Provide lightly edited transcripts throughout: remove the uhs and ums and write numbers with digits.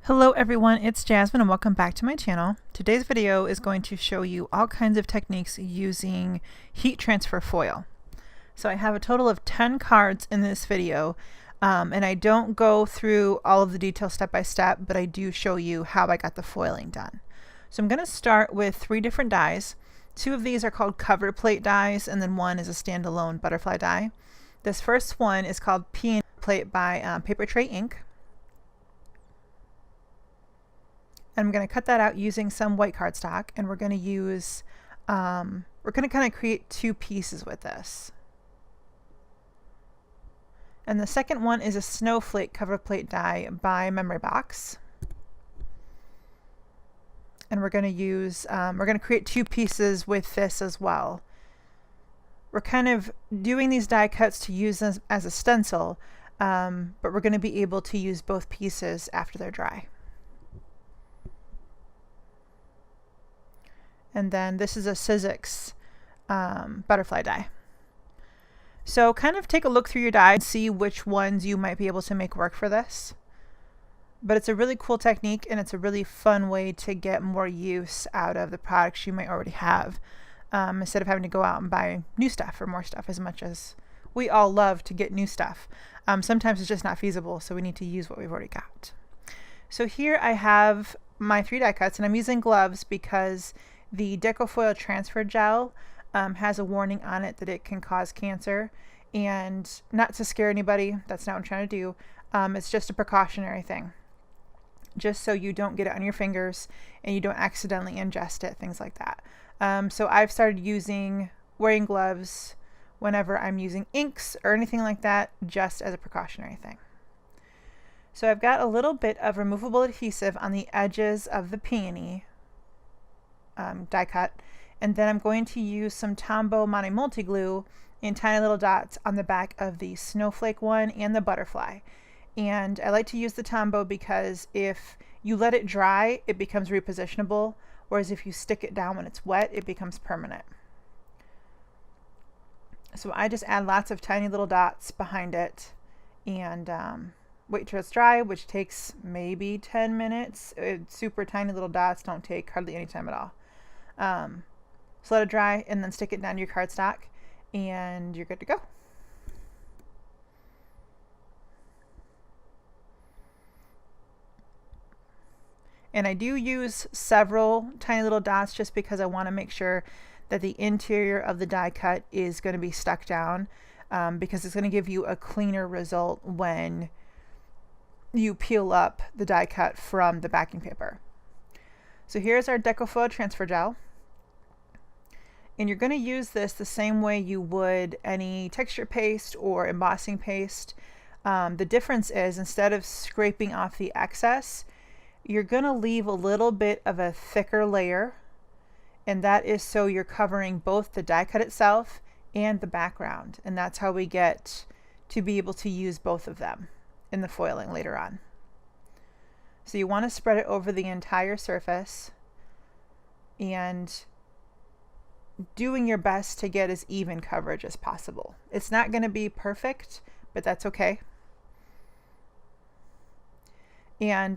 Hello everyone, it's Jasmine and welcome back to my channel. Today's video is going to show you all kinds of techniques using heat transfer foil. So I have a total of 10 cards in this video, and I don't go through all of the details step by step, but I do show you how I got the foiling done. So I'm going to start with 3 different dies. 2 of these are called cover plate dies, and then 1 is a standalone butterfly die. This first one is called P&E plate by Paper Tray Ink. I'm going to cut that out using some white cardstock, and we're going to use, we're going to kind of create 2 pieces with this. And the second one is a snowflake cover plate die by Memory Box. And we're going to use, we're going to create 2 pieces with this as well. We're kind of doing these die cuts to use them as a stencil, but we're going to be able to use both pieces after they're dry. And then this is a Sizzix butterfly die. So kind of take a look through your die and see which ones you might be able to make work for this. But it's a really cool technique, and it's a really fun way to get more use out of the products you might already have, instead of having to go out and buy new stuff or more stuff, as much as we all love to get new stuff. Sometimes it's just not feasible, so we need to use what we've already got. So here I have my 3 die cuts, and I'm using gloves because the Decofoil transfer gel has a warning on it that it can cause cancer, and not to scare anybody, that's not what I'm trying to do. It's just a precautionary thing, just so you don't get it on your fingers and you don't accidentally ingest it, things like that. So I've started wearing gloves whenever I'm using inks or anything like that, just as a precautionary thing. So I've got a little bit of removable adhesive on the edges of the peony die cut, and then I'm going to use some Tombow Mono Multi Glue in tiny little dots on the back of the snowflake one and the butterfly. And I like to use the Tombow because if you let it dry, it becomes repositionable, whereas if you stick it down when it's wet, it becomes permanent. So I just add lots of tiny little dots behind it and wait till it's dry, which takes maybe 10 minutes. Super tiny little dots don't take hardly any time at all. So let it dry and then stick it down to your cardstock and you're good to go. And I do use several tiny little dots just because I want to make sure that the interior of the die cut is going to be stuck down, because it's going to give you a cleaner result when you peel up the die cut from the backing paper. So here's our Decofoil transfer gel. And you're going to use this the same way you would any texture paste or embossing paste. The difference is, instead of scraping off the excess, you're going to leave a little bit of a thicker layer, and that is so you're covering both the die cut itself and the background, and that's how we get to be able to use both of them in the foiling later on. So you want to spread it over the entire surface and doing your best to get as even coverage as possible. It's not going to be perfect, but that's okay. And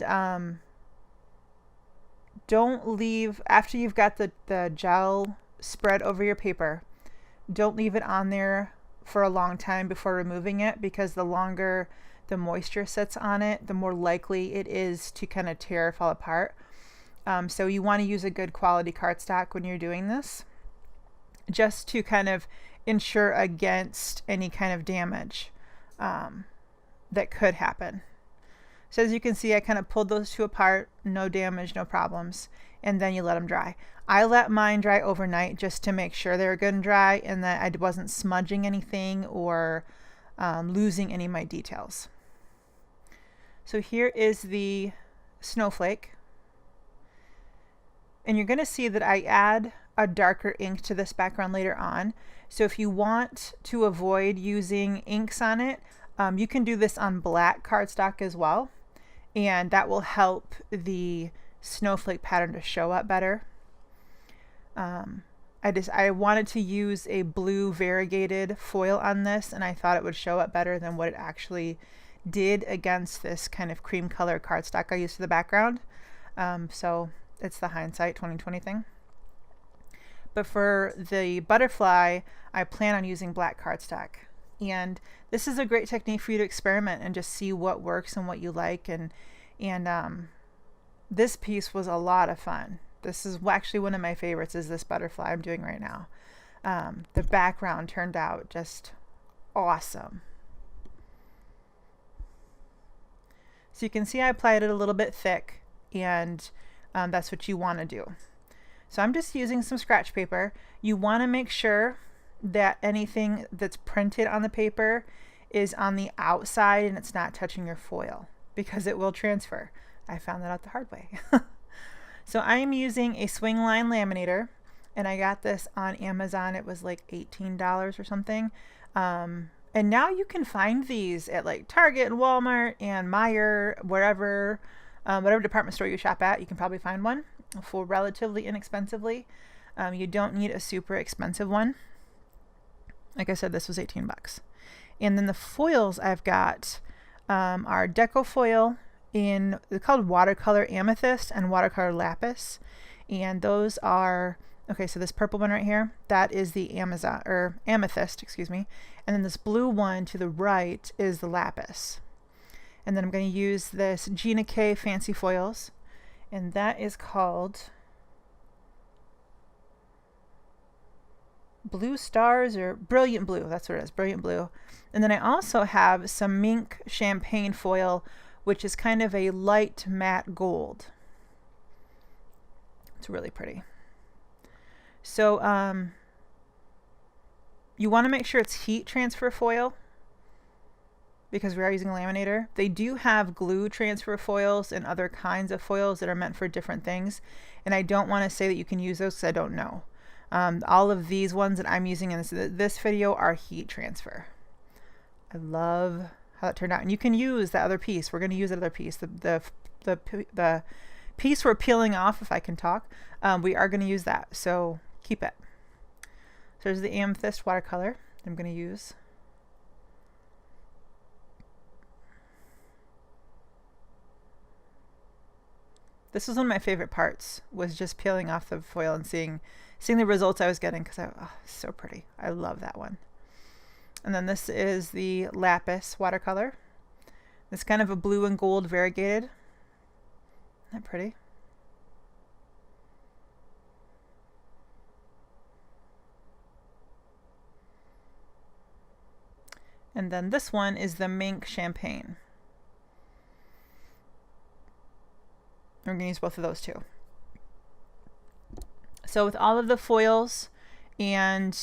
don't leave, after you've got the gel spread over your paper, don't leave it on there for a long time before removing it, because the longer the moisture sits on it, the more likely it is to kind of tear or fall apart. So you want to use a good quality cardstock when you're doing this, just to kind of ensure against any kind of damage that could happen. So as you can see, I kind of pulled those 2 apart, no damage, no problems, and then you let them dry. I let mine dry overnight just to make sure they were good and dry and that I wasn't smudging anything or losing any of my details. So here is the snowflake, and you're going to see that I add a darker ink to this background later on. So if you want to avoid using inks on it, you can do this on black cardstock as well, and that will help the snowflake pattern to show up better. I wanted to use a blue variegated foil on this, and I thought it would show up better than what it actually did against this kind of cream color cardstock I used for the background. So it's the hindsight 2020 thing. But for the butterfly, I plan on using black cardstock. And this is a great technique for you to experiment and just see what works and what you like. And this piece was a lot of fun. This is actually one of my favorites, is this butterfly I'm doing right now. The background turned out just awesome. So you can see I applied it a little bit thick, and that's what you want to do. So I'm just using some scratch paper. You want to make sure that anything that's printed on the paper is on the outside and it's not touching your foil, because it will transfer. I found that out the hard way. So I am using a swingline laminator, and I got this on Amazon. It was like $18 or something. And now you can find these at like Target and Walmart and Meijer, wherever, whatever department store you shop at, you can probably find one for relatively inexpensively. You don't need a super expensive one. Like I said, this was 18 bucks. And then the foils I've got are deco foil they're called watercolor amethyst and watercolor lapis. And those are, okay, so this purple one right here, that is the amethyst, excuse me. And then this blue one to the right is the lapis. And then I'm going to use this Gina K Fancy Foils, and that is called Blue Stars, or Brilliant Blue. That's what it is, Brilliant Blue. And then I also have some Mink Champagne Foil, which is kind of a light matte gold. It's really pretty. So you want to make sure it's heat transfer foil, because we are using a laminator. They do have glue transfer foils and other kinds of foils that are meant for different things, and I don't want to say that you can use those because I don't know. All of these ones that I'm using in this video are heat transfer. I love how it turned out, and you can use the other piece. We're going to use the other piece, the piece we're peeling off, if I can talk. We are going to use that, so keep it. So there's the amethyst watercolor I'm going to use. This was one of my favorite parts, was just peeling off the foil and seeing the results I was getting, because so pretty. I love that one. And then this is the lapis watercolor. It's kind of a blue and gold variegated. Isn't that pretty? And then this one is the Mink Champagne. We're going to use both of those too. So with all of the foils, and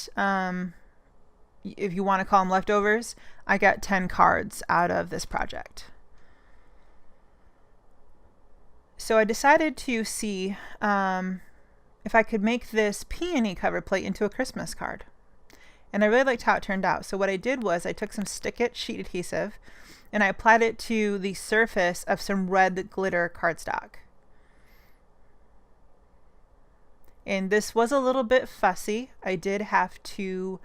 if you want to call them leftovers, I got 10 cards out of this project. So I decided to see if I could make this peony cover plate into a Christmas card. And I really liked how it turned out. So what I did was I took some Stick-It sheet adhesive and I applied it to the surface of some red glitter cardstock. And this was a little bit fussy. I did have to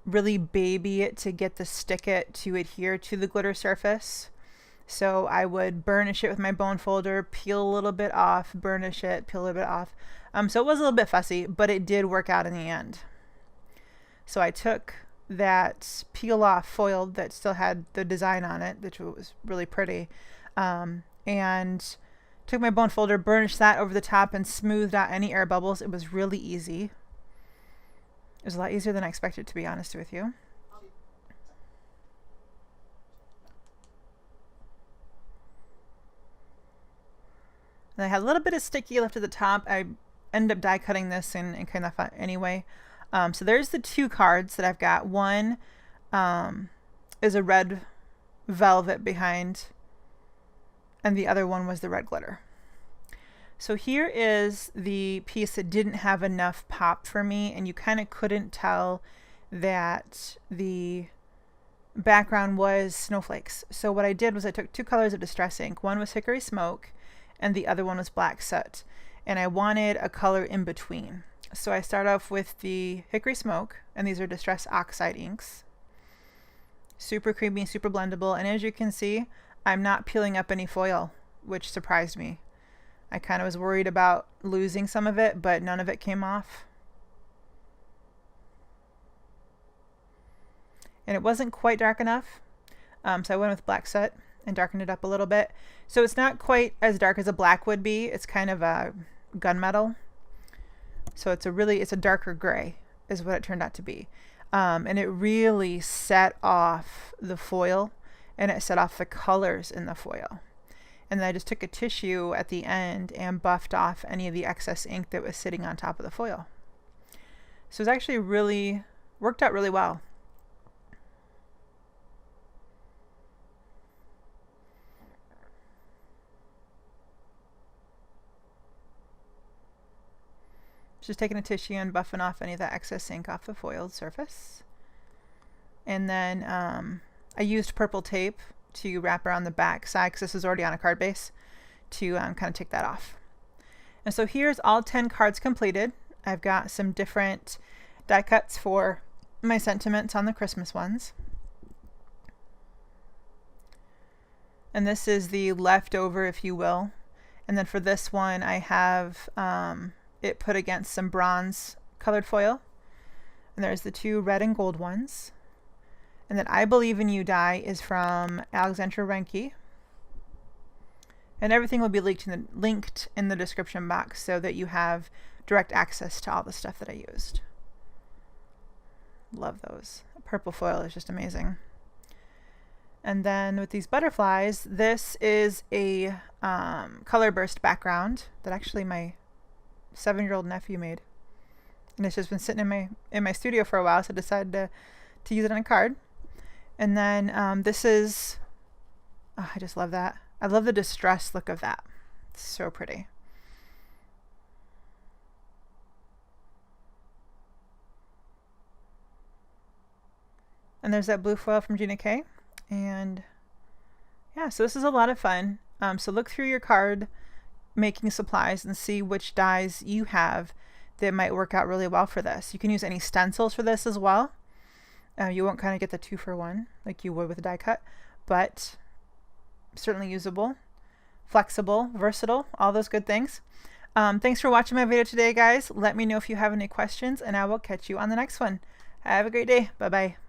really baby it to get the Stick-It to adhere to the glitter surface. So I would burnish it with my bone folder, peel a little bit off, burnish it, peel a little bit off. So it was a little bit fussy, but it did work out in the end. So I took that peel off foil that still had the design on it, which was really pretty, and took my bone folder, burnished that over the top, and smoothed out any air bubbles. It was really easy. It was a lot easier than I expected, to be honest with you. And I had a little bit of sticky left at the top. I ended up die cutting this and kind of anyway. So there's the two cards that I've got. One is a red velvet behind, and the other one was the red glitter. So here is the piece that didn't have enough pop for me, and you kind of couldn't tell that the background was snowflakes. So what I did was I took two colors of Distress ink. One was Hickory Smoke and the other one was Black Soot, and I wanted a color in between. So I start off with the Hickory Smoke, and these are Distress Oxide inks. Super creamy, super blendable. And as you can see, I'm not peeling up any foil, which surprised me. I kind of was worried about losing some of it, but none of it came off. And it wasn't quite dark enough, so I went with black soot and darkened it up a little bit. So it's not quite as dark as a black would be. It's kind of a gunmetal. So it's a darker gray is what it turned out to be. And it really set off the foil, and it set off the colors in the foil. And then I just took a tissue at the end and buffed off any of the excess ink that was sitting on top of the foil. So it's actually really worked out really well. Just taking a tissue and buffing off any of that excess ink off the foiled surface. And then I used purple tape to wrap around the back side, because this is already on a card base, to kind of take that off. And so here's all 10 cards completed. I've got some different die cuts for my sentiments on the Christmas ones. And this is the leftover, if you will. And then for this one, I have it put against some bronze colored foil. And there's the 2 red and gold ones. And then I Believe in You die is from Alexandra Renke. And everything will be linked in the description box so that you have direct access to all the stuff that I used. Love those. Purple foil is just amazing. And then with these butterflies, this is a color burst background that actually my 7-year-old nephew made. And it's just been sitting in my studio for a while, so I decided to use it on a card. And then this is, oh, I just love that. I love the distressed look of that. It's so pretty. And there's that blue foil from Gina K. And yeah, so this is a lot of fun. So look through your card making supplies and see which dies you have that might work out really well for this. You can use any stencils for this as well. You won't kind of get the 2-for-1 like you would with a die cut, but certainly usable, flexible, versatile, all those good things. Thanks for watching my video today, guys. Let me know if you have any questions, and I will catch you on the next one. Have a great day. Bye-bye.